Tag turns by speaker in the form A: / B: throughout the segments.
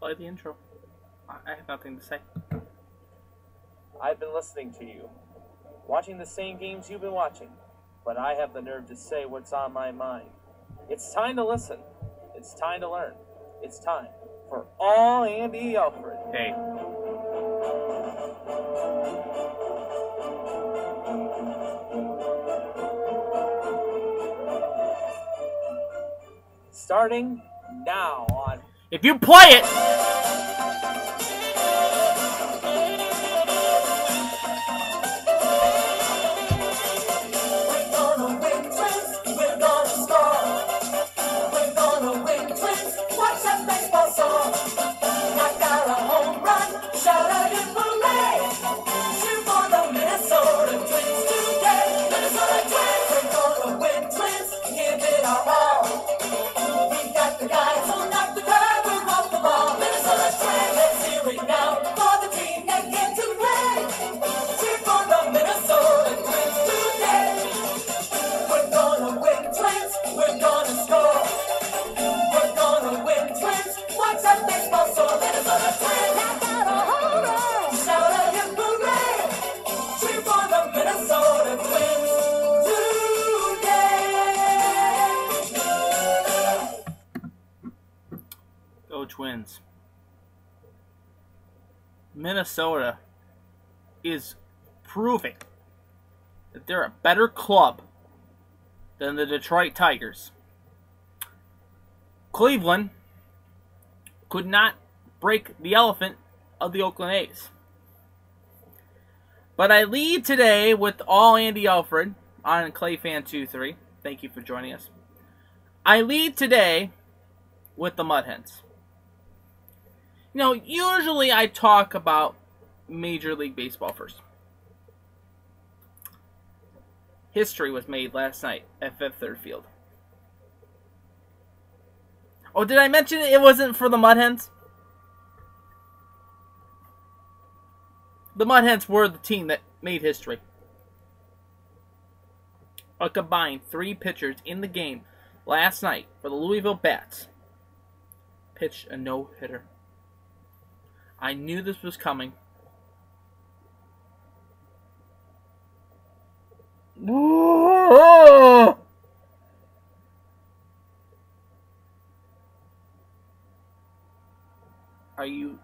A: Play the intro. I have nothing to say.
B: I've been listening to you, watching the same games you've been watching, but I have the nerve to say what's on my mind. It's time to listen. It's time to learn. It's time for All Andy Alfred.
A: Hey.
B: Starting now on...
A: If you play it... Twins. Minnesota is proving that they're a better club than the Detroit Tigers. Cleveland could not break the elephant of the Oakland A's. But I lead today with All Andy Alfred on ClayFan23. Thank you for joining us. I lead today with the Mud Hens. You know, usually I talk about Major League Baseball first. History was made last night at Fifth Third Field. Oh, did I mention it wasn't for the Mud Hens? The Mud Hens were the team that made history. A combined 3 pitchers in the game last night for the Louisville Bats pitched a no-hitter. I knew this was coming. Whoa! Are you...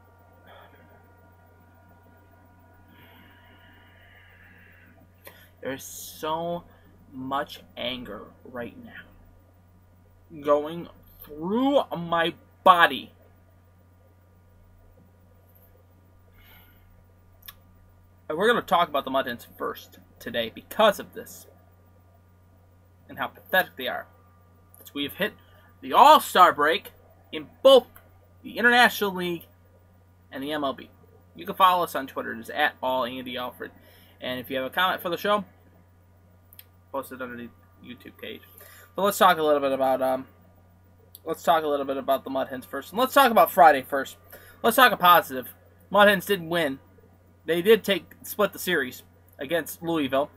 A: There's so much anger right now going through my body. We're going to talk about the Mud Hens first today because of this and how pathetic they are. As we have hit the All-Star break in both the International League and the MLB. You can follow us on Twitter. It is at AllAndyAlfred. And if you have a comment for the show, post it under the YouTube page. But let's talk a little bit about the Mud Hens first. And let's talk about Friday first. Let's talk a positive. Mud Hens did win. They did split the series against Louisville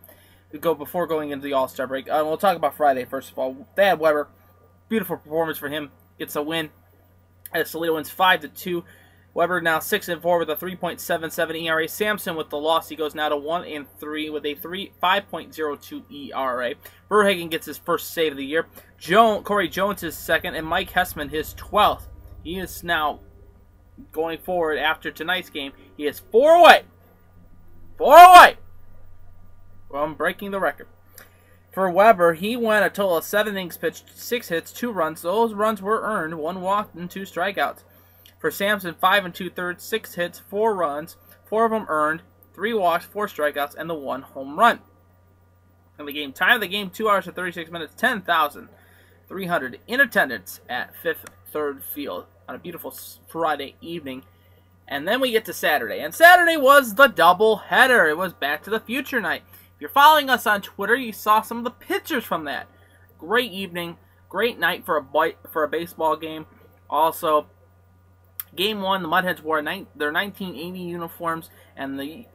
A: before going into the All-Star break. We'll talk about Friday first of all. Thad Weber, beautiful performance for him. Gets a win. As Toledo wins 5-2. Weber now 6-4 with a 3.77 ERA. Sampson with the loss. He goes now to 1-3 with a 5.02 ERA. Verhagen gets his first save of the year. Corey Jones his second, and Mike Hessman his 12th. He is now going forward after tonight's game. He is 4 away. 4 away from breaking the record. For Weber, he went a total of 7 innings pitched, 6 hits, 2 runs. Those runs were earned, 1 walk and 2 strikeouts. For Sampson, 5 2/3, 6 hits, 4 runs, 4 of them earned, 3 walks, 4 strikeouts, and the 1 home run. In the game, time of the game, 2 hours and 36 minutes, 10,300 in attendance at Fifth Third Field on a beautiful Friday evening. And then we get to Saturday. And Saturday was the double-header. It was Back to the Future night. If you're following us on Twitter, you saw some of the pictures from that. Great evening. Great night for a baseball game. Also, Game 1, the Mud Hens wore their 1980 uniforms, and the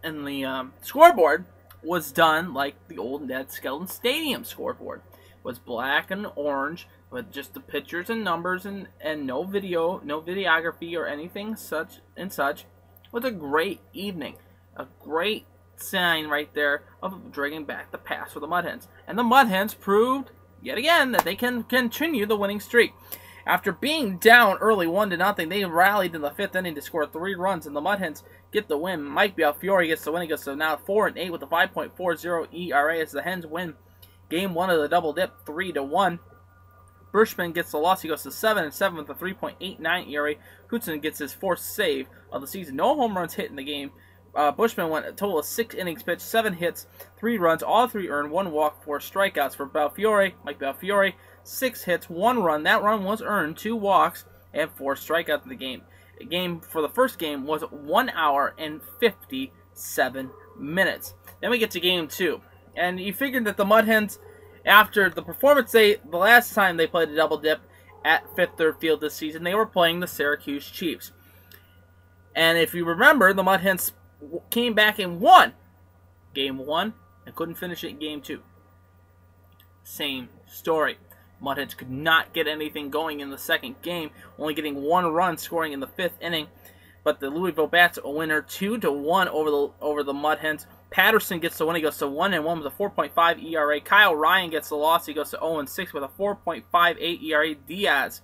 A: scoreboard was done like the old Ned Skelton Stadium scoreboard. It was black and orange but just the pictures and numbers and no video, no videography or anything such. Was a great evening. A great sign right there of dragging back the past for the Mud Hens. And the Mud Hens proved yet again that they can continue the winning streak. After being down early 1-0, they rallied in the 5th inning to score 3 runs, and the Mud Hens get the win. Mike Belfiore gets the win. He goes to now 4-8 with a 5.40 ERA as the Hens win Game 1 of the double dip 3-1. Bushman gets the loss. He goes to 7-7 with a 3.89 ERA. Hootson gets his 4th save of the season. No home runs hit in the game. Bushman went a total of 6 innings pitched, 7 hits, 3 runs, all 3 earned, 1 walk, 4 strikeouts for Belfiore. Mike Belfiore, 6 hits, 1 run. That run was earned, 2 walks, and 4 strikeouts in the game. The game for the first game was 1 hour and 57 minutes. Then we get to Game 2. And you figured that the Mud Hens, after the performance the last time they played a double dip at Fifth Third Field this season, they were playing the Syracuse Chiefs. And if you remember, the Mud Hens came back and won Game 1 and couldn't finish it in Game 2. Same story. Mud Hens could not get anything going in the second game, only getting 1 run scoring in the 5th inning. But the Louisville Bats a winner 2-1 over the Mud Hens. Patterson gets the win. He goes to 1-1 with a 4.5 ERA. Kyle Ryan gets the loss. He goes to 0-6 with a 4.58 ERA. Diaz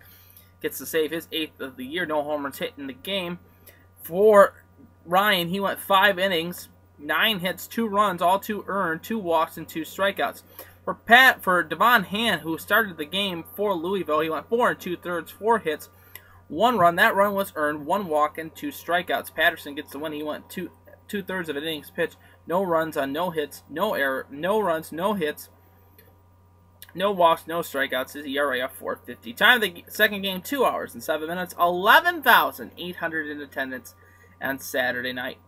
A: gets to save his 8th of the year. No home runs hit in the game. For Ryan, he went 5 innings, 9 hits, 2 runs, all 2 earned, 2 walks, and 2 strikeouts. For Devon Hand, who started the game for Louisville, he went 4 2/3, 4 hits, 1 run. That run was earned, 1 walk, and 2 strikeouts. Patterson gets the win. He went 2/3 of an innings pitched, no runs on no hits, no error, no runs, no hits, no walks, no strikeouts. His ERA of 4.50. Time of the second game, 2 hours and 7 minutes. 11,800 in attendance on Saturday night.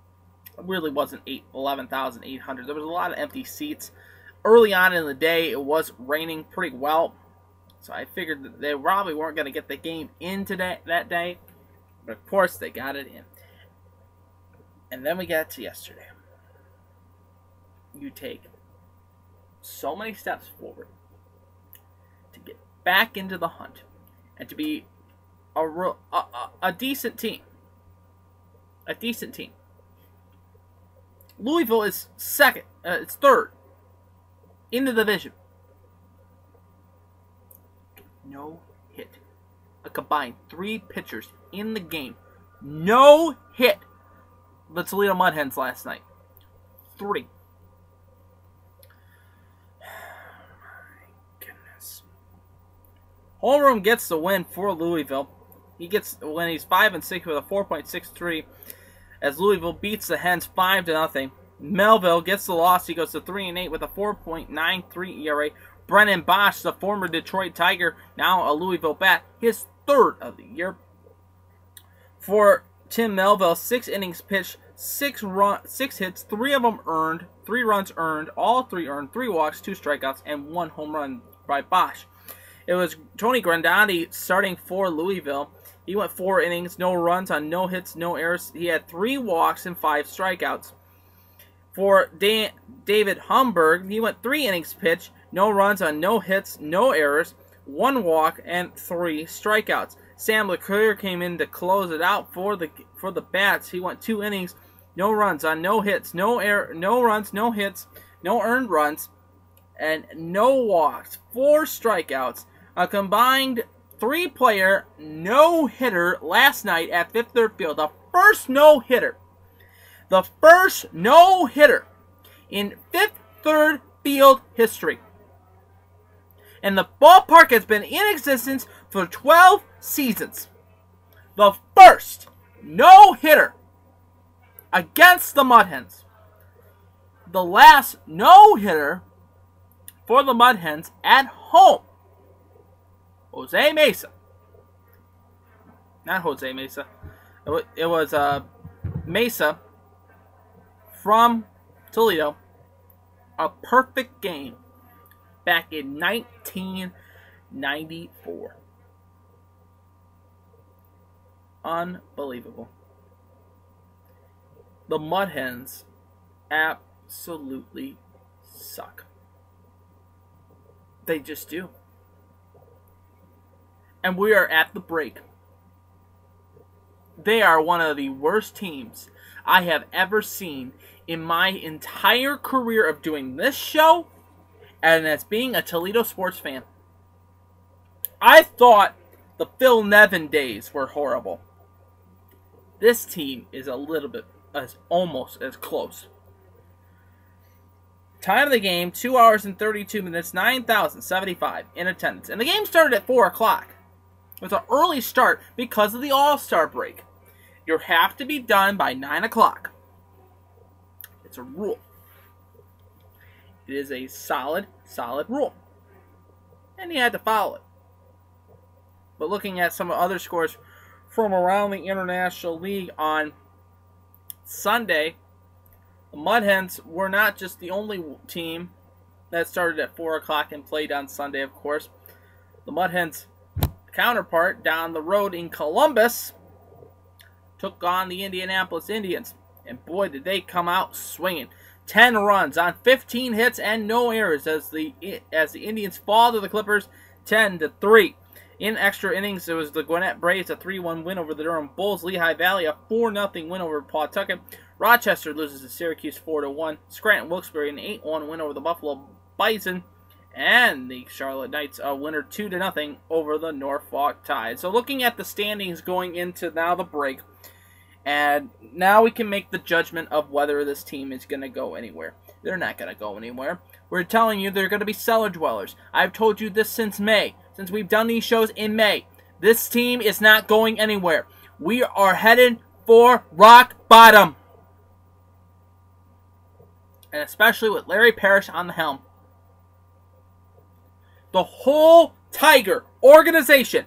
A: It really wasn't 11,800. There was a lot of empty seats. Early on in the day, it was raining pretty well, so I figured that they probably weren't going to get the game in that day, but of course they got it in. And then we got to yesterday. You take so many steps forward to get back into the hunt and to be a decent team. A decent team. Louisville is second. It's third in the division. No hit. A combined 3 pitchers in the game. No hit. The Toledo Mud Hens last night. 3. My goodness. Holmgren gets the win for Louisville. He gets the win. He's 5-6 with a 4.63 as Louisville beats the Hens 5-0. Melville gets the loss. He goes to 3-8 with a 4.93 ERA. Brennan Bosch, the former Detroit Tiger, now a Louisville Bat, his 3rd of the year. For Tim Melville, 6 innings pitched, 6 hits, 3 of them earned, 3 runs earned, all 3 earned, 3 walks, 2 strikeouts, and 1 home run by Bosch. It was Tony Grandotti starting for Louisville. He went 4 innings, no runs on no hits, no errors. He had 3 walks and 5 strikeouts. For David Humberg, he went 3 innings pitched, no runs on no hits, no errors, 1 walk, and 3 strikeouts. Sam LeClaire came in to close it out for the Bats. He went 2 innings, no runs on no hits, no runs, no hits, no earned runs, and no walks, 4 strikeouts. A combined 3-player no-hitter last night at Fifth Third Field. The first no-hitter. The first no-hitter in Fifth Third Field history. And the ballpark has been in existence for 12 seasons. The first no-hitter against the Mud Hens. The last no-hitter for the Mud Hens at home. Jose Mesa. Not Jose Mesa. It was Mesa from Toledo. A perfect game back in 1994. Unbelievable. The Mud Hens absolutely suck. They just do. And we are at the break. They are one of the worst teams I have ever seen in my entire career of doing this show, and as being a Toledo sports fan. I thought the Phil Nevin days were horrible. This team is a little bit, almost as close. Time of the game, 2 hours and 32 minutes, 9,075 in attendance. And the game started at 4 o'clock. It was an early start because of the All-Star break. You have to be done by 9 o'clock. It's a rule. It is a solid rule. And you had to follow it. But looking at some other scores from around the International League on Sunday, the Mud Hens were not just the only team that started at 4 o'clock and played on Sunday, of course. The Mud Hens' counterpart down the road in Columbus took on the Indianapolis Indians. And boy, did they come out swinging. 10 runs on 15 hits and no errors as the Indians fall to the Clippers 10-3. In extra innings, it was the Gwinnett Braves, a 3-1 win over the Durham Bulls. Lehigh Valley, a 4-0 win over Pawtucket. Rochester loses to Syracuse 4-1. Scranton Wilkes-Barre, an 8-1 win over the Buffalo Bison. And the Charlotte Knights, a winner 2-0 over the Norfolk Tide. So looking at the standings going into now the break, and now we can make the judgment of whether this team is going to go anywhere. They're not going to go anywhere. We're telling you they're going to be cellar dwellers. I've told you this since May. Since we've done these shows in May. This team is not going anywhere. We are headed for rock bottom. And especially with Larry Parrish on the helm. The whole Tiger organization.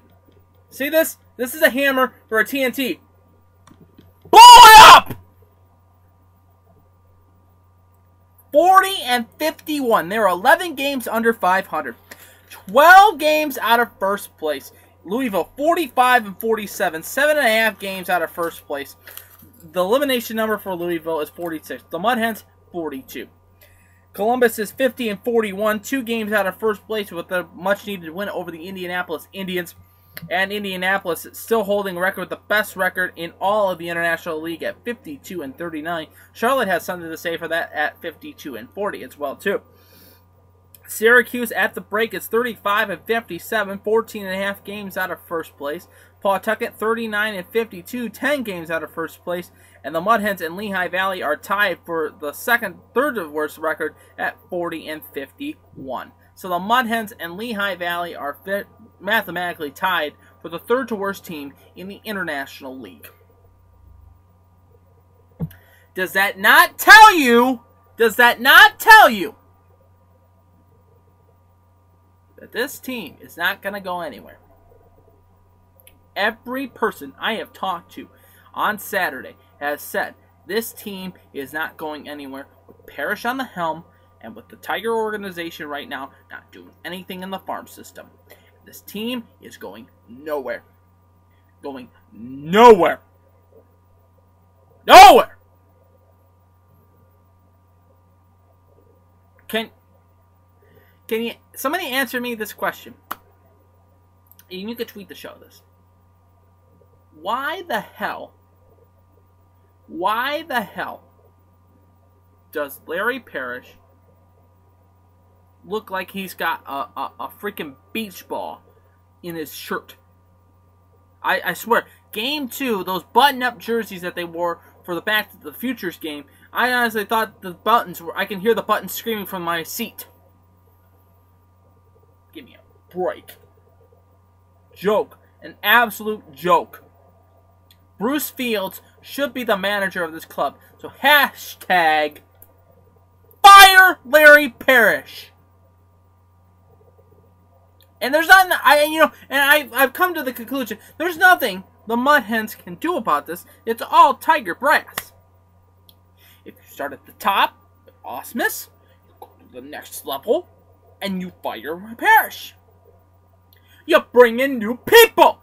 A: See this? This is a hammer for a TNT. Blow it up! 40-51. They're 11 games under 500. 12 games out of first place. Louisville 45-47. 7.5 games out of first place. The elimination number for Louisville is 46. The Mud Hens 42. Columbus is 50-41. 2 games out of first place with a much needed win over the Indianapolis Indians. And Indianapolis is still holding record, the best record in all of the International League at 52-39. Charlotte has something to say for that at 52-40 as well too. Syracuse at the break is 35-57, 14.5 games out of first place. Pawtucket 39-52, 10 games out of first place. And the Mud Hens and Lehigh Valley are tied for the third worst record at 40-51. So the Mud Hens and Lehigh Valley are mathematically tied for the third to worst team in the International League. Does that not tell you? That this team is not going to go anywhere? Every person I have talked to on Saturday has said this team is not going anywhere with Parrish on the helm and with the Tiger organization right now not doing anything in the farm system. This team is going nowhere. Going nowhere. Nowhere! Can you somebody answer me this question? And you can tweet the show this. Why the hell does Larry Parrish look like he's got a freaking beach ball in his shirt? I swear, game 2, those button-up jerseys that they wore for the Back to the Futures game, I honestly thought the buttons were, I can hear the buttons screaming from my seat. Give me a break. Joke. An absolute joke. Bruce Fields should be the manager of this club. So hashtag fire Larry Parrish. And there's nothing, I've come to the conclusion, there's nothing the Mud Hens can do about this. It's all Tiger brass. If you start at the top, Osmus, you go to the next level, and you fire Parrish. You bring in new people.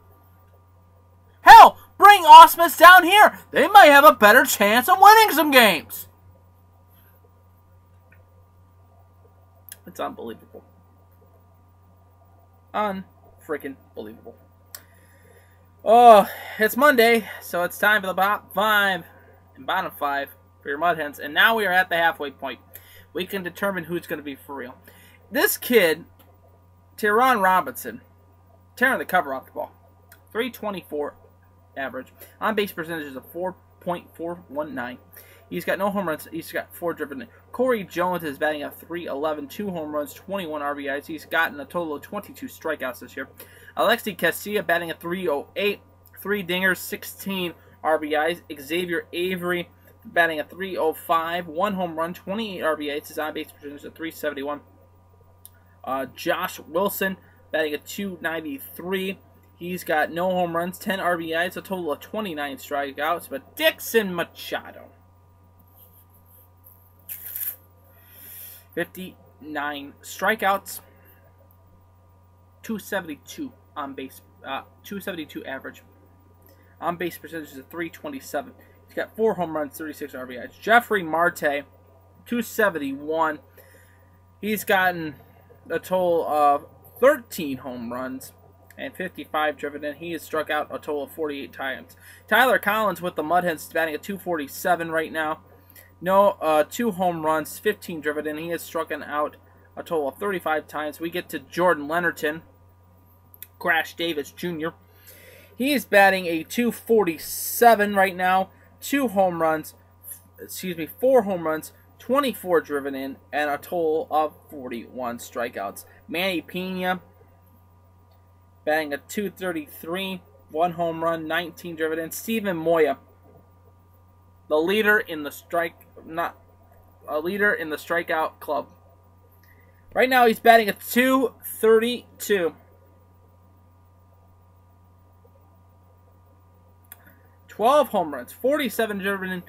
A: Hell, bring Osmus down here. They might have a better chance of winning some games. It's unbelievable. Unfreaking believable. Oh, it's Monday, so it's time for the top 5 and bottom 5 for your Mud Hens. And now we are at the halfway point. We can determine who's going to be for real. This kid, Tyron Robinson, tearing the cover off the ball. 324 average. On base percentage is a 4.419. He's got no home runs. He's got 4 driven in. Corey Jones is batting a 311, 2 home runs, 21 RBIs. He's gotten a total of 22 strikeouts this year. Alexi Castilla batting a 308, 3 dingers, 16 RBIs. Xavier Avery batting a 305, 1 home run, 28 RBIs. His on-base percentage is 371. Josh Wilson batting a 293. He's got no home runs, 10 RBIs, a total of 29 strikeouts. But Dixon Machado, 59 strikeouts, 272 on base, 272 average. On base percentage is a 327. He's got 4 home runs, 36 RBIs. Jeffrey Marte, 271. He's gotten a total of 13 home runs and 55 driven in. He has struck out a total of 48 times. Tyler Collins with the Mud Hens batting at 247 right now. No, 2 home runs, 15 driven in. He has struck out a total of 35 times. We get to Jordan Leonardton, Crash Davis Jr. He is batting a 247 right now. 4 home runs, 24 driven in, and a total of 41 strikeouts. Manny Pena batting a 233, 1 home run, 19 driven in. Steven Moya, the leader in the strikeout club. Right now he's batting a 232. 12 home runs, 47 driven in,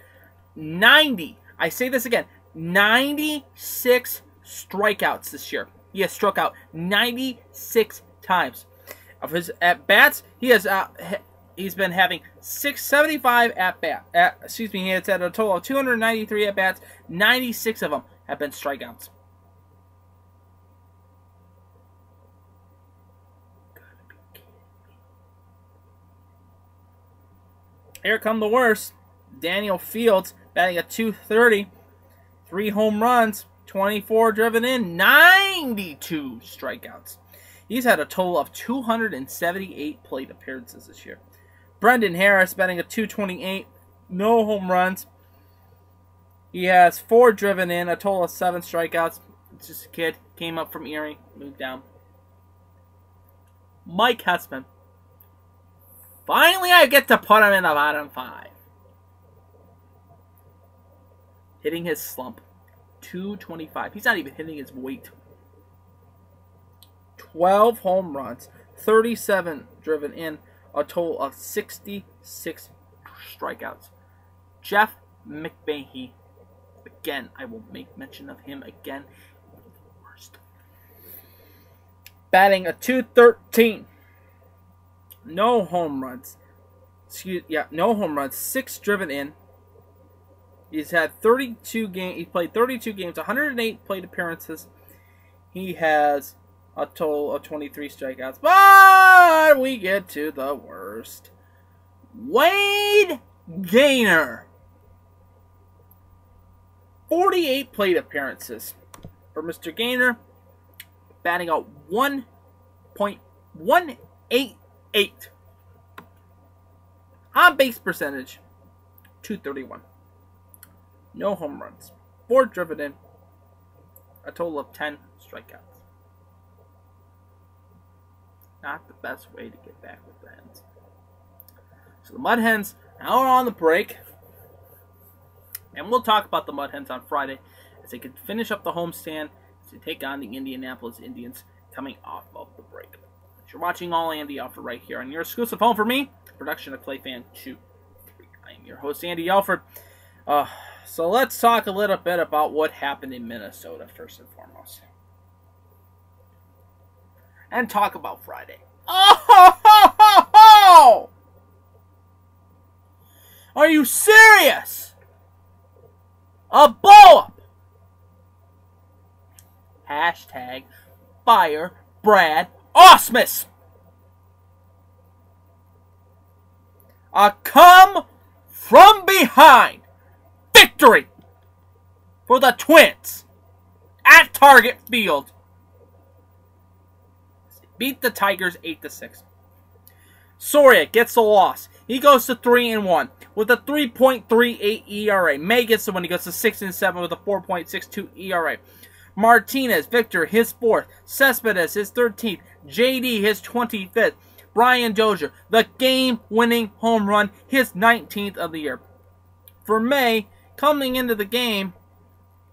A: 90. I say this again, 96 strikeouts this year. He has struck out 96 times. Of his at bats, he's been having 675 at bat. He has had a total of 293 at bats. 96 of them have been strikeouts. Here come the worst. Daniel Fields batting at 230, 3 home runs, 24 driven in, 92 strikeouts. He's had a total of 278 plate appearances this year. Brendan Harris batting at 228, no home runs. He has 4 driven in, a total of 7 strikeouts. It's just a kid, came up from Erie, moved down. Mike Hessman. Finally, I get to put him in the bottom 5. Hitting his slump. 225. He's not even hitting his weight. 12 home runs. 37 driven in. A total of 66 strikeouts. Jeff McMahon. Again, I will make mention of him again. Worst. Batting a 213. No home runs. No home runs. 6 driven in. He's had 32 games. He played 32 games, 108 plate appearances. He has a total of 23 strikeouts. But we get to the worst. Wade Gaynor. 48 plate appearances for Mr. Gaynor. Batting out 1.188. On base percentage, 231. No home runs. 4 driven in. A total of 10 strikeouts. Not the best way to get back with the Hens. So the Mud Hens now are on the break. And we'll talk about the Mud Hens on Friday as they can finish up the homestand as they take on the Indianapolis Indians coming off of the break. You're watching All Andy Alfred right here on your exclusive home for me, production of Clayfan 2. I am your host, Andy Alfred. So let's talk a little bit about what happened in Minnesota first and foremost. And talk about Friday. Oh! Are you serious? A blow-up! Hashtag fire Brad Ausmus. A come from behind victory for the Twins at Target Field. Beat the Tigers 8-6. Soria gets the loss. He goes to 3-1 with a 3.38 ERA. May gets the win. He goes to 6-7 with a 4.62 ERA. Martinez, Victor, his 4th. Cespedes, his 13th. JD, his 25th. Brian Dozier, the game-winning home run, his 19th of the year. For May, coming into the game,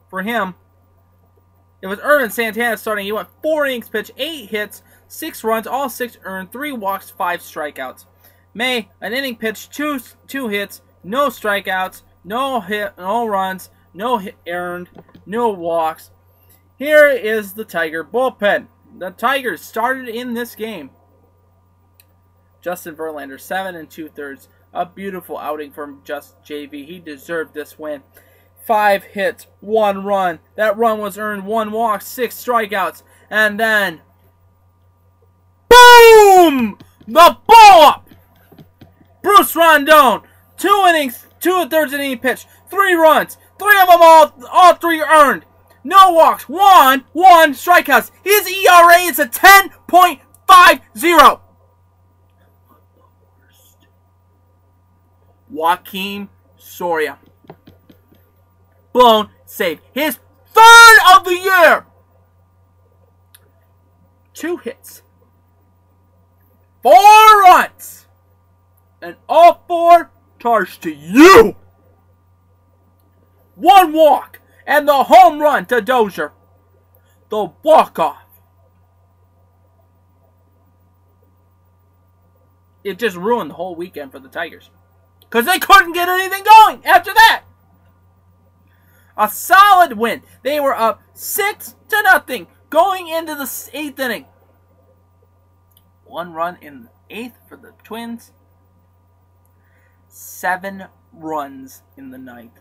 A: for him, it was Irvin Santana starting. He went 4 innings pitched, 8 hits, 6 runs, all 6 earned, 3 walks, 5 strikeouts. May, an inning pitched, 2 hits, no strikeouts, no runs, no hit earned, no walks. Here is the Tiger bullpen. The Tigers started in this game. Justin Verlander, 7 2/3. A beautiful outing from Just JV. He deserved this win. 5 hits, 1 run. That run was earned, 1 walk, 6 strikeouts. And then, boom! The blow up! Bruce Rondon, 2 innings, 2 1/3 inning pitch, 3 runs, 3 of them all 3 earned. No walks, 1 strikeouts. His ERA is a 10.50. Joakim Soria. Blown save. His 3rd of the year. 2 hits. 4 runs. And all 4 charged to you. 1 walk. And the home run to Dozier. The walk-off. It just ruined the whole weekend for the Tigers. Because they couldn't get anything going after that. A solid win. They were up 6-0 going into the 8th inning. 1 run in the 8th for the Twins. 7 runs in the 9th.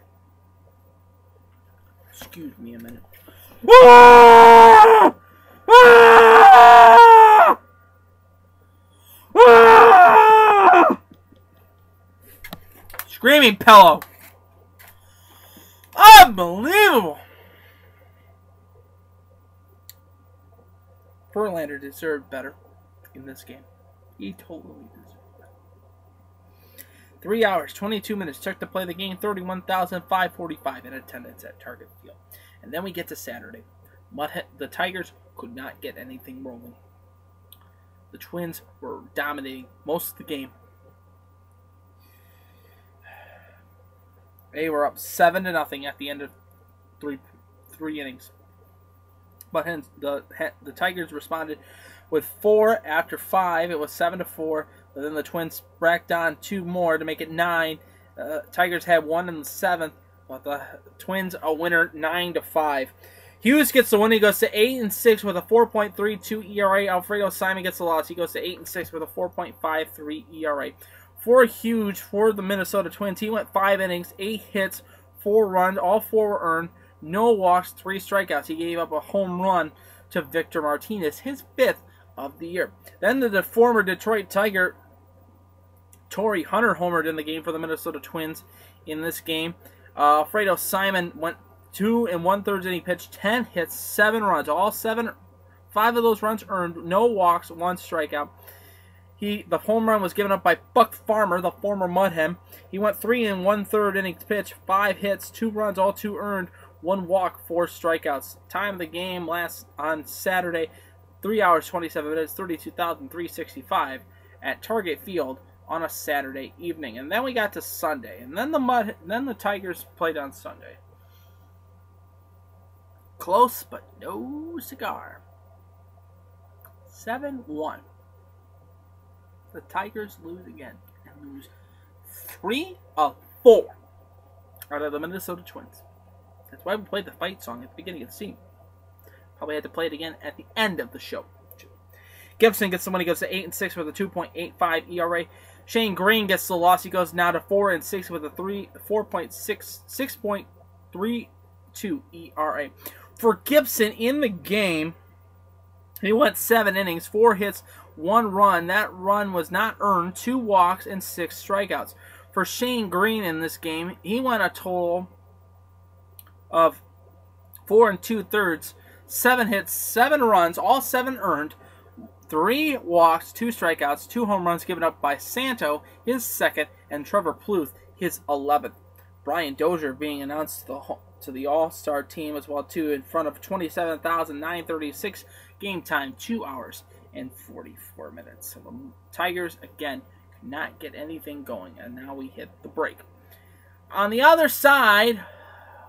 A: Excuse me a minute. Screaming pillow. Unbelievable. Verlander deserved better in this game. He totally deserved better. 3 hours, 22 minutes took to play the game. 31,545 in attendance at Target Field. And then we get to Saturday. The Tigers could not get anything rolling. The Twins were dominating most of the game. They were up 7-0 at the end of three innings. But hence the Tigers responded with 4 after 5. It was 7-4. But then the Twins racked on 2 more to make it 9. Tigers had 1 in the 7th. But the Twins a winner 9-5. Hughes gets the win. He goes to 8-6 with a 4.32 ERA. Alfredo Simon gets the loss. He goes to 8-6 with a 4.53 ERA. For Hughes, for the Minnesota Twins, he went 5 innings, 8 hits, 4 runs. All 4 were earned. No walks, 3 strikeouts. He gave up a home run to Victor Martinez, his 5th of the year. Then the former Detroit Tiger, Torrey Hunter, homered in the game for the Minnesota Twins in this game. Alfredo Simon went 2 1/3 inning pitch, 10 hits, 7 runs. All 5 of those runs earned. No walks, 1 strikeout. The home run was given up by Buck Farmer, the former Mudhem. He went 3 1/3 innings pitch, 5 hits, 2 runs, all 2 earned, 1 walk, 4 strikeouts. Time of the game last on Saturday, 3 hours, 27 minutes, 32,365 at Target Field on a Saturday evening. And then we got to Sunday, and then the Tigers played on Sunday. Close, but no cigar. 7-1. The Tigers lose again and lose 3 of 4 out of the Minnesota Twins. That's why we played the fight song at the beginning of the scene. Probably had to play it again at the end of the show. Gibson gets the win. He goes to 8-6 with a 2.85 ERA. Shane Green gets the loss. He goes now to 4-6 with a 6.32 ERA. For Gibson in the game, He went 7 innings, 4 hits, 1 run. That run was not earned, 2 walks, and 6 strikeouts. For Shane Green in this game, he went a total of 4 2/3, 7 hits, 7 runs, all 7 earned, 3 walks, 2 strikeouts, 2 home runs given up by Santo, his second, and Trevor Plouffe, his 11th. Brian Dozier being announced to the All-Star team as well, too, in front of 27,936 game time, 2 hours and 44 minutes. So the Tigers, again, could not get anything going, and now we hit the break. On the other side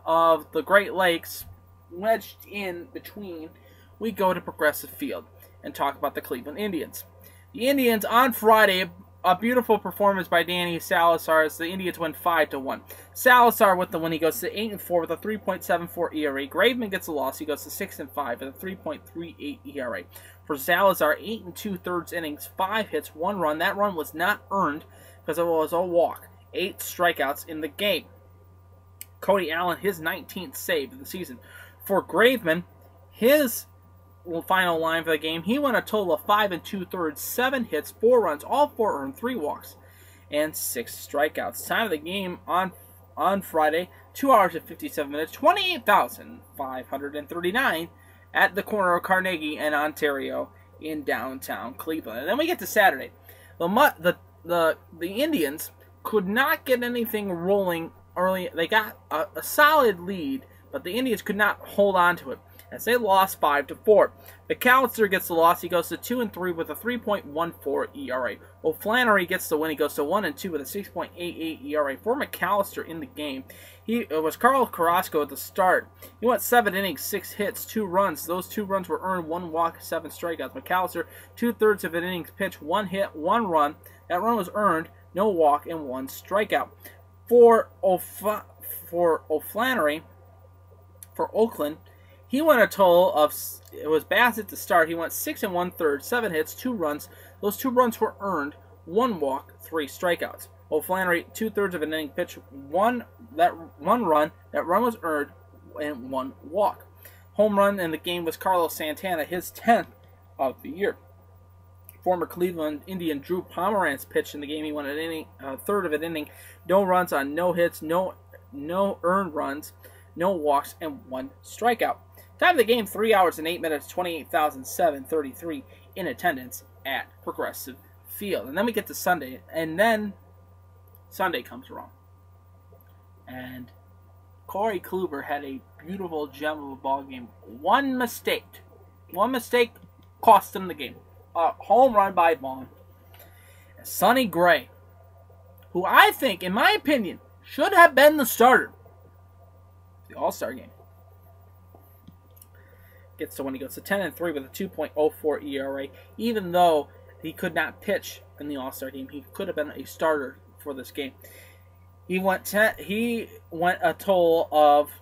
A: of the Great Lakes, wedged in between, we go to Progressive Field and talk about the Cleveland Indians. The Indians on Friday, a beautiful performance by Danny Salazar as the Indians win 5-1. Salazar with the win, he goes to 8-4 with a 3.74 ERA. Graveman gets a loss, he goes to 6-5 with a 3.38 ERA. For Salazar, 8 2/3 innings, 5 hits, 1 run. That run was not earned because it was a walk. 8 strikeouts in the game. Cody Allen, his 19th save of the season. For Graveman, his final line for the game, he went a total of 5 2/3, 7 hits, 4 runs, all 4 earned, 3 walks, and 6 strikeouts. Time of the game on Friday, 2 hours and 57 minutes, 28,539 at the corner of Carnegie and Ontario in downtown Cleveland. And then we get to Saturday. The Indians could not get anything rolling early. They got a solid lead, but the Indians could not hold on to it as they lost 5-4. McAllister gets the loss. He goes to 2-3 with a 3.14 ERA. O'Flaherty gets the win. He goes to 1-2 with a 6.88 ERA. For McAllister in the game, it was Carlos Carrasco at the start. He went 7 innings, 6 hits, 2 runs. Those 2 runs were earned, 1 walk, 7 strikeouts. McAllister, 2/3 of an innings pitched, 1 hit, 1 run. That run was earned, no walk, and 1 strikeout. For O'Flaherty, for Oakland, he went a total of, it was Bassett to start. He went 6 1/3, 7 hits, 2 runs. Those 2 runs were earned, 1 walk, 3 strikeouts. O'Flaherty, 2/3 of an inning pitch, 1 run. That run was earned, and 1 walk. Home run in the game was Carlos Santana, his 10th of the year. Former Cleveland Indian Drew Pomeranz pitched in the game. He won a third of an inning, no runs on no hits, no earned runs, no walks, and 1 strikeout. Time of the game, 3 hours and 8 minutes, 28,733 in attendance at Progressive Field. And then we get to Sunday, and then Sunday comes around. And Corey Kluber had a beautiful gem of a ball game. One mistake cost him the game. A home run by Vaughn. And Sonny Gray, who I think, in my opinion, should have been the starter. The All-Star game. Gets to when he goes to 10-3 with a 2.04 ERA. Even though he could not pitch in the All-Star game, he could have been a starter for this game. He went a total of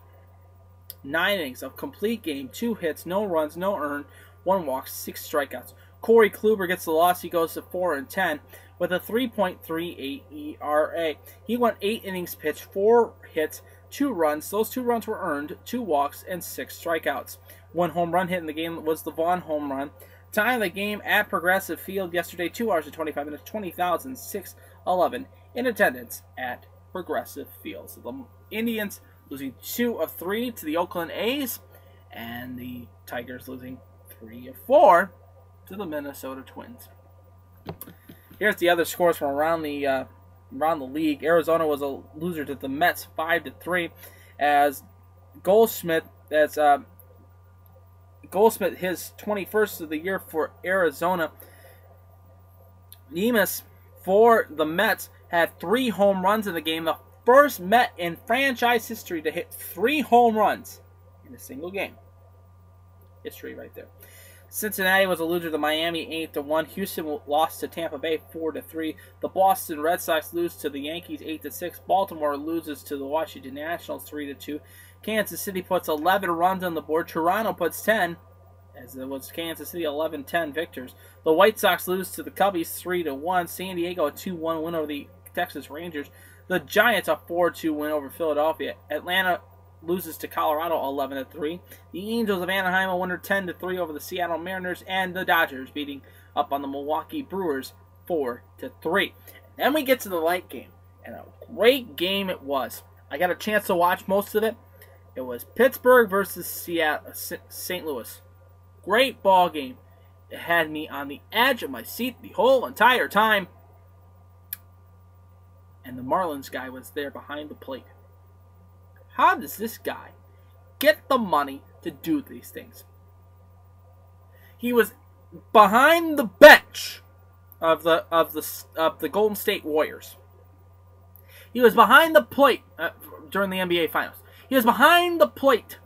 A: 9 innings of complete game, 2 hits, no runs, no earned, 1 walk, 6 strikeouts. Corey Kluber gets the loss. He goes to 4-10 with a 3.38 ERA. He went 8 innings pitched, 4 hits, 2 runs. Those 2 runs were earned, 2 walks, and 6 strikeouts. 1 home run hit in the game was the Vaughn home run. Time of the game at Progressive Field yesterday, 2 hours and 25 minutes, 20,611 in attendance at Progressive Field. So the Indians losing 2 of 3 to the Oakland A's, and the Tigers losing 3 of 4 to the Minnesota Twins. Here's the other scores from around the league. Arizona was a loser to the Mets, 5-3, as Goldschmidt his 21st of the year for Arizona. Nemes for the Mets had 3 home runs in the game. The first Met in franchise history to hit 3 home runs in a single game. History right there. Cincinnati was a loser to Miami 8-1. Houston lost to Tampa Bay 4-3. The Boston Red Sox lose to the Yankees 8-6. Baltimore loses to the Washington Nationals 3-2. Kansas City puts 11 runs on the board. Toronto puts 10, as it was Kansas City 11-10 victors. The White Sox lose to the Cubbies 3-1. San Diego a 2-1 win over the Texas Rangers. The Giants a 4-2 win over Philadelphia. Atlanta loses to Colorado 11-3. The Angels of Anaheim will win 10-3 over the Seattle Mariners, and the Dodgers beating up on the Milwaukee Brewers 4-3. Then we get to the light game, and a great game it was. I got a chance to watch most of it. It was Pittsburgh versus St. Louis. Great ball game. It had me on the edge of my seat the whole entire time. And the Marlins guy was there behind the plate. How does this guy get the money to do these things? He was behind the bench of the Golden State Warriors. He was behind the plate during the NBA Finals. He was behind the plate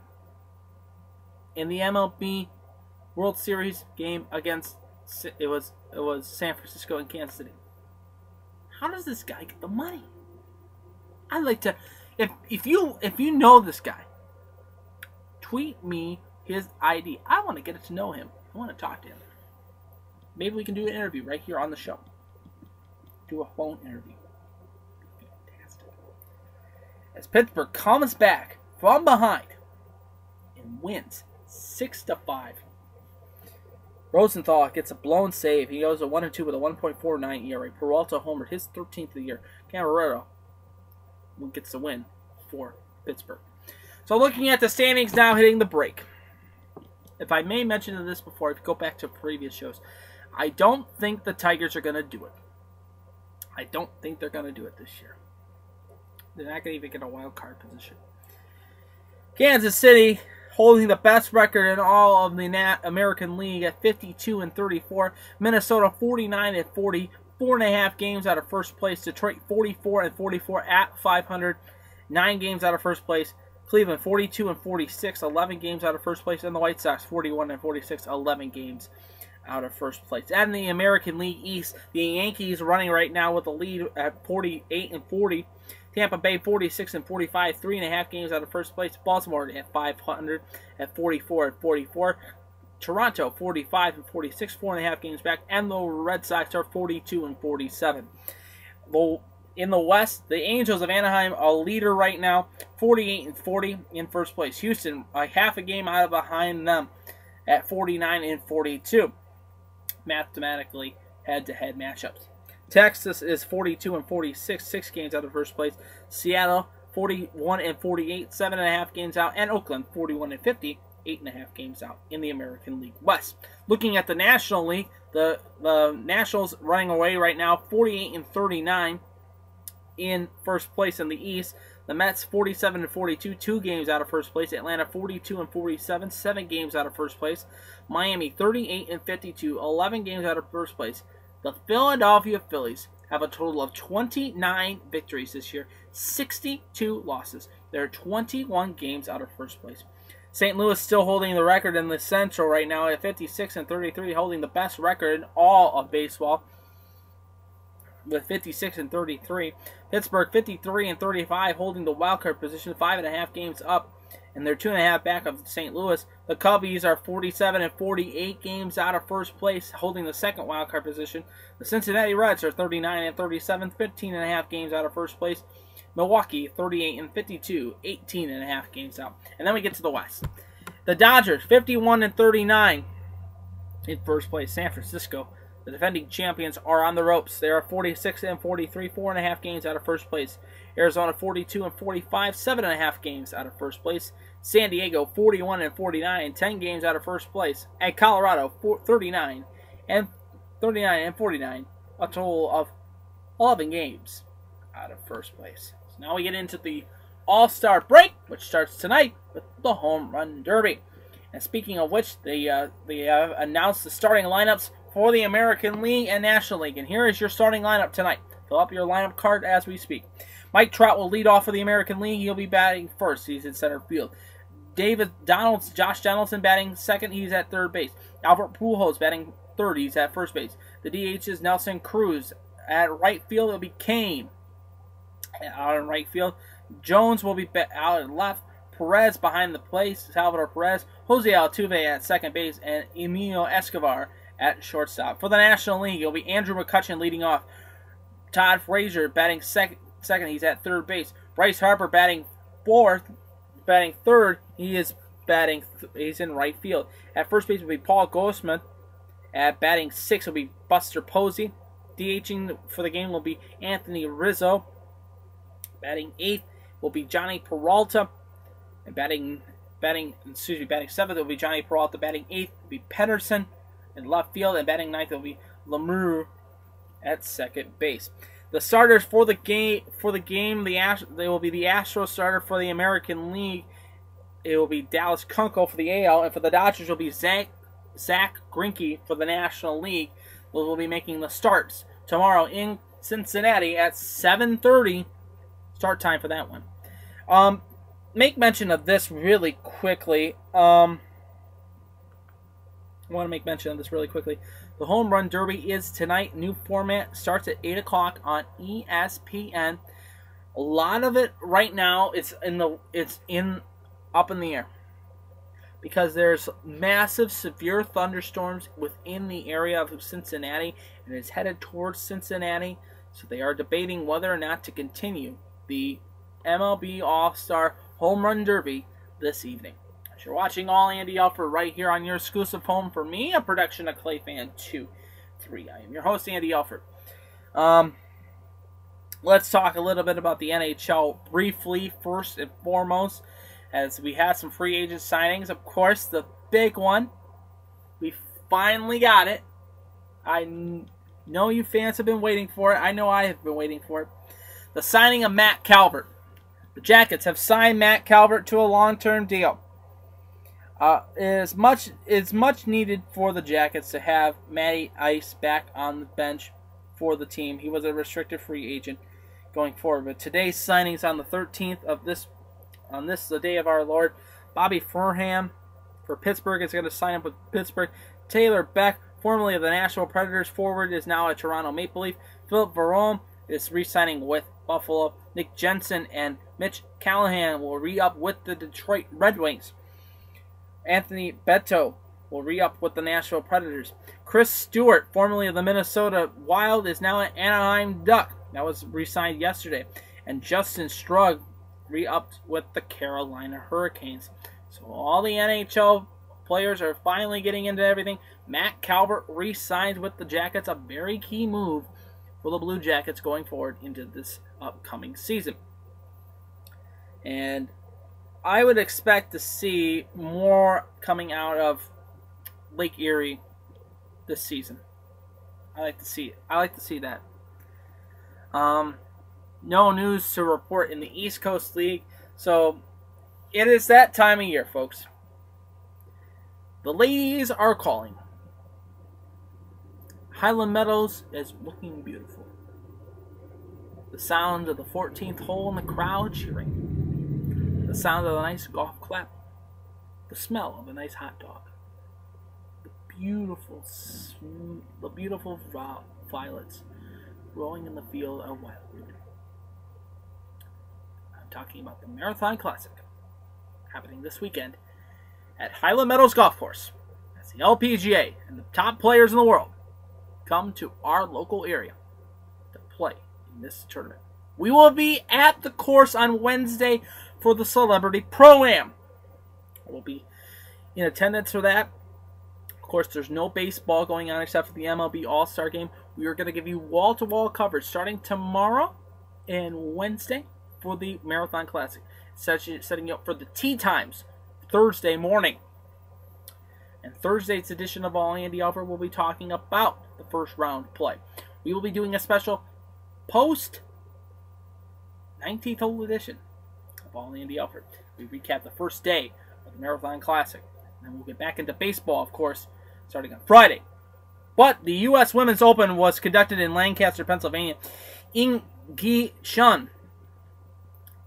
A: in the MLB World Series game against it was San Francisco and Kansas City. How does this guy get the money? I'd like to, if you know this guy, tweet me his ID. I want to get to know him. I want to talk to him. Maybe we can do an interview right here on the show. Do a phone interview. Fantastic. As Pittsburgh comes back from behind and wins 6-5. Rosenthal gets a blown save. He goes to 1-2 with a 1.49 ERA. Peralta homered his 13th of the year. Camarero gets the win for Pittsburgh. So looking at the standings now, hitting the break. If I may mention this before, if you go back to previous shows, I don't think the Tigers are going to do it. I don't think they're going to do it this year. They're not going to even get a wild card position. Kansas City holding the best record in all of the American League at 52-34. Minnesota 49-40, 4.5 games out of first place. Detroit 44-44 at 500, 9 games out of first place. Cleveland 42-46, 11 games out of first place, and the White Sox 41-46, 11 games out of first place. And in the American League East, the Yankees running right now with the lead at 48-40. Tampa Bay 46-45, 3.5 games out of first place. Baltimore at 500 at 44-44. Toronto 45-46, 4.5 games back, and the Red Sox are 42-47. In the West, the Angels of Anaheim are leader right now, 48-40 in first place. Houston a half a game out of behind them at 49-42. Mathematically, head-to-head matchups. Texas is 42-46, 6 games out of first place. Seattle 41-48, 7.5 games out, and Oakland 41-50, 8.5 games out in the American League West. Looking at the National League, the Nationals running away right now, 48-39 in first place in the East. The Mets 47-42, 2 games out of first place. Atlanta 42-47, 7 games out of first place. Miami 38-52, 11 games out of first place. The Philadelphia Phillies have a total of 29 victories this year, 62 losses. They're 21 games out of first place. St. Louis still holding the record in the Central right now at 56-33, holding the best record in all of baseball with 56-33. Pittsburgh 53-35, holding the wild card position, 5.5 games up, and they're 2.5 back of St. Louis. The Cubbies are 47-48 games out of first place, holding the second wild card position. The Cincinnati Reds are 39-37, 15.5 games out of first place. Milwaukee 38-52, 18.5 games out. And then we get to the West. The Dodgers 51-39 in first place. San Francisco, the defending champions, are on the ropes. They are 46-43, 4.5 games out of first place. Arizona 42-45, 7.5 games out of first place. San Diego 41-49, 10 games out of first place. And Colorado 39-49, a total of 11 games out of first place. So now we get into the All-Star break, which starts tonight with the Home Run Derby. And speaking of which, they have announced the starting lineups for the American League and National League. And here is your starting lineup tonight. Fill up your lineup card as we speak. Mike Trout will lead off for the American League. He'll be batting first. He's in center field. Josh Donaldson batting second. He's at third base. Albert Pujols batting third. He's at first base. The DH is Nelson Cruz. At right field, it'll be Kane. Out in right field, Jones will be out at left. Perez behind the plate. Salvador Perez. Jose Altuve at second base. And Emilio Escobar at shortstop. For the National League, it'll be Andrew McCutchen leading off. Todd Frazier batting second. He's at third base. Bryce Harper batting fourth. batting third, he's in right field. At first base will be Paul Goldschmidt. At batting sixth will be Buster Posey. DHing for the game will be Anthony Rizzo. Batting eighth will be Johnny Peralta. And batting seventh will be Johnny Peralta. Batting eighth will be Pedersen in left field, and batting ninth will be Lemieux at second base. The starters for the game, they will be the Astros starter for the American League. It will be Dallas Kunkel for the AL, and for the Dodgers will be Zach Greinke for the National League. Those will be making the starts tomorrow in Cincinnati at 7:30. Start time for that one. Make mention of this really quickly. I want to make mention of this really quickly. The Home Run Derby is tonight. New format starts at 8 o'clock on ESPN. A lot of it right now is up in the air because there's massive, severe thunderstorms within the area of Cincinnati, and it's headed towards Cincinnati. So they are debating whether or not to continue the MLB All-Star Home Run Derby this evening. As you're watching All Andy Alfred right here on your exclusive home for me, a production of Clayfan23. I am your host, Andy Alfred. Let's talk a little bit about the NHL briefly, first and foremost, as we had some free agent signings. Of course, the big one, we finally got it. I know you fans have been waiting for it. I know I have been waiting for it. The signing of Matt Calvert. The Jackets have signed Matt Calvert to a long-term deal. It's much needed for the Jackets to have Matty Ice back on the bench for the team. He was a restricted free agent going forward. But today's signings on the 13th of the day of our Lord, Bobby Furham for Pittsburgh is going to sign up with Pittsburgh. Taylor Beck, formerly of the Nashville Predators forward, is now a Toronto Maple Leaf. Philip Verone is re-signing with Buffalo. Nick Jensen and Mitch Callahan will re-up with the Detroit Red Wings. Anthony Beto will re-up with the Nashville Predators. Chris Stewart, formerly of the Minnesota Wild, is now an Anaheim Duck. That was re-signed yesterday. And Justin Strug re-upped with the Carolina Hurricanes. So all the NHL players are finally getting into everything. Matt Calvert re-signed with the Jackets, a very key move for the Blue Jackets going forward into this upcoming season. And I would expect to see more coming out of Lake Erie this season. I like to see that. No news to report in the East Coast League. So it is that time of year, folks. The ladies are calling. Highland Meadows is looking beautiful. The sound of the 14th hole and the crowd cheering. The sound of a nice golf clap. The smell of a nice hot dog. The beautiful violets growing in the field of wildwood. I'm talking about the Marathon Classic happening this weekend at Highland Meadows Golf Course. As the LPGA and the top players in the world come to our local area to play in this tournament. We will be at the course on Wednesday for the Celebrity Pro-Am. We'll be in attendance for that. Of course, there's no baseball going on except for the MLB All-Star Game. We are going to give you wall-to-wall coverage starting tomorrow and Wednesday for the Marathon Classic. Setting you up for the tee times Thursday morning. And Thursday's edition of All Andy Alfred will be talking about the first round play. We will be doing a special post 19th hole edition of All Andy Alfred. We recap the first day of the Marathon Classic. And then we'll get back into baseball, of course, starting on Friday. But the U.S. Women's Open was conducted in Lancaster, Pennsylvania. Ing-Gi Shun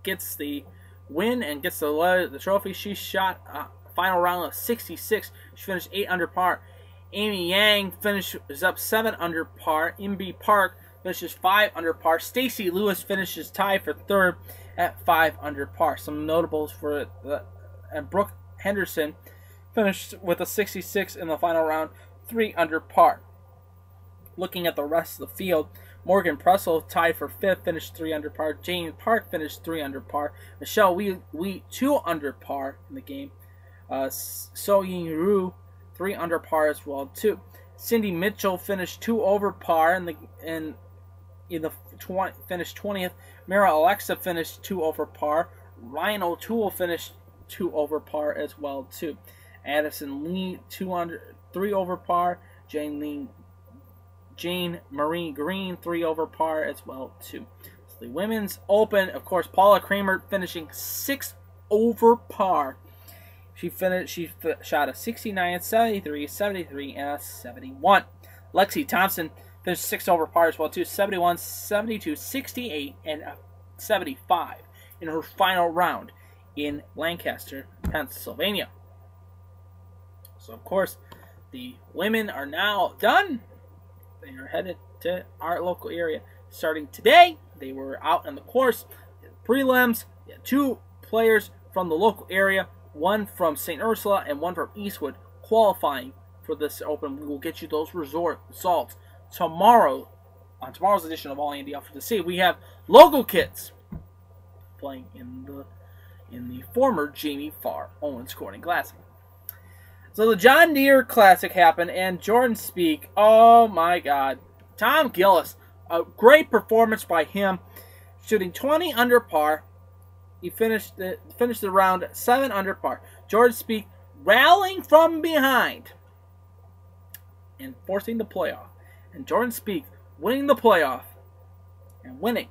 A: gets the win and gets the trophy. She shot a final round of 66. She finished 8 under par. Amy Yang finishes up 7 under par. Imbi Park finishes 5 under par. Stacy Lewis finishes tied for third at 5 under par. Some notables for and Brooke Henderson finished with a 66 in the final round, 3 under par. Looking at the rest of the field, Morgan Pressel tied for 5th, finished 3 under par. Jane Park finished 3 under par. Michelle Wee 2 under par in the game. So Yin Ru 3 under par as well too. Cindy Mitchell finished 2 over par finished 20th. Mira Alexa finished 2 over par. Ryan O'Toole finished 2 over par as well too. Addison Lee 3 over par. Jane Marie Green 3 over par as well too. So the Women's Open, of course, Paula Kramer finishing 6 over par. She shot a 69, 73, 73, and a 71. Lexi Thompson finished 6 over par as well too. 71, 72, 68, and a 75 in her final round in Lancaster, Pennsylvania. So of course, the women are now done. They are headed to our local area starting today. They were out on the course, prelims. 2 players from the local area, one from St. Ursula and one from Eastwood, qualifying for this Open. We will get you those results tomorrow on tomorrow's edition of All Andy Alfred to see. We have local kids playing in the former Jamie Farr Owens Corning Classic. So the John Deere Classic happened, and Jordan Spieth, oh my God. Tom Gillis, a great performance by him, shooting 20 under par. He finished the round 7 under par. Jordan Spieth rallying from behind and forcing the playoff. And Jordan Spieth winning the playoff and winning.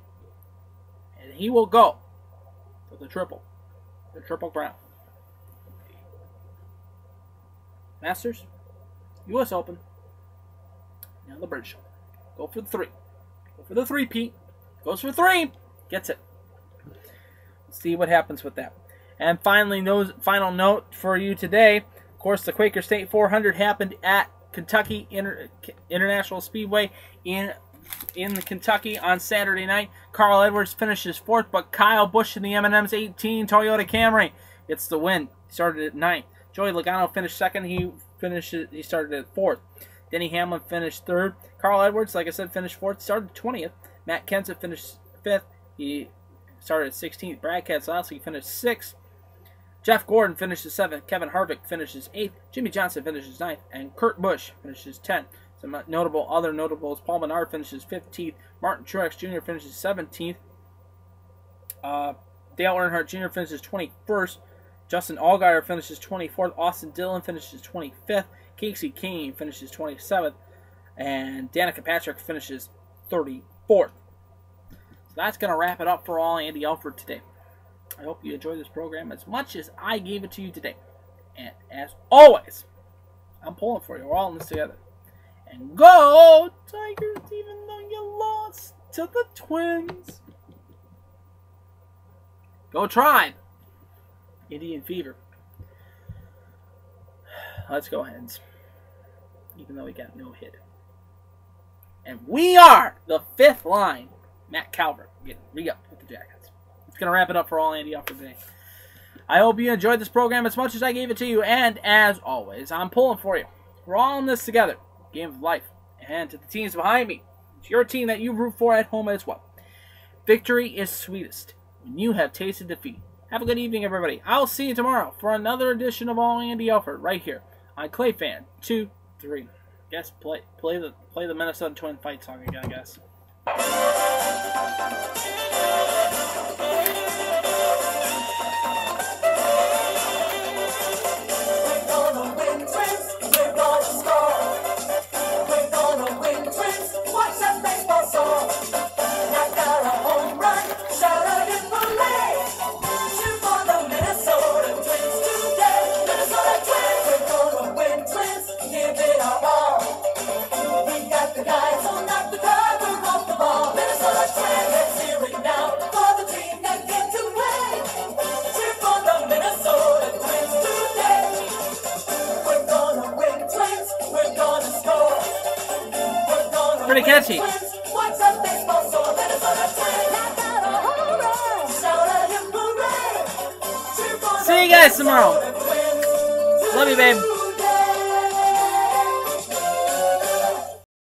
A: And he will go for the triple crown. Masters, U.S. Open, now the British Open. Go for the 3. Go for the 3-peat. Goes for 3. Gets it. Let's see what happens with that. And finally, final note for you today. Of course, the Quaker State 400 happened at Kentucky International Speedway in Kentucky on Saturday night. Carl Edwards finishes 4th, but Kyle Busch in the M&M's 18 Toyota Camry gets the win. He started at 9th. Joey Logano finished 2nd. He started at 4th. Denny Hamlin finished 3rd. Carl Edwards, like I said, finished 4th. Started 20th. Matt Kenseth finished 5th. He started at 16th. Brad Keselowski finished 6th. Jeff Gordon finishes 7th. Kevin Harvick finishes 8th. Jimmy Johnson finishes 9th. And Kurt Busch finishes 10th. Some other notables. Paul Menard finishes 15th. Martin Truex Jr. finishes 17th. Dale Earnhardt Jr. finishes 21st. Justin Allgaier finishes 24th. Austin Dillon finishes 25th. Casey Kane finishes 27th. And Danica Patrick finishes 34th. So that's going to wrap it up for All Andy Alfred today. I hope you enjoyed this program as much as I gave it to you today. And as always, I'm pulling for you. We're all in this together. And go Tigers, even though you lost to the Twins. Go Tribe. Indian Fever. Let's go, Hens. Even though we got no hit. And we are the 5th line. Matt Calvert getting re-up with the Jackets. It's going to wrap it up for All Andy Alfred today. I hope you enjoyed this program as much as I gave it to you. And as always, I'm pulling for you. We're all in this together. Game of life. And to the teams behind me, it's your team that you root for at home as well. Victory is sweetest when you have tasted defeat. Have a good evening, everybody. I'll see you tomorrow for another edition of All Andy Alfred right here on Clay Fan 2, 3. Guess play the Minnesota Twin fight song again, I guess. Pretty catchy. See you guys tomorrow. Love you, babe.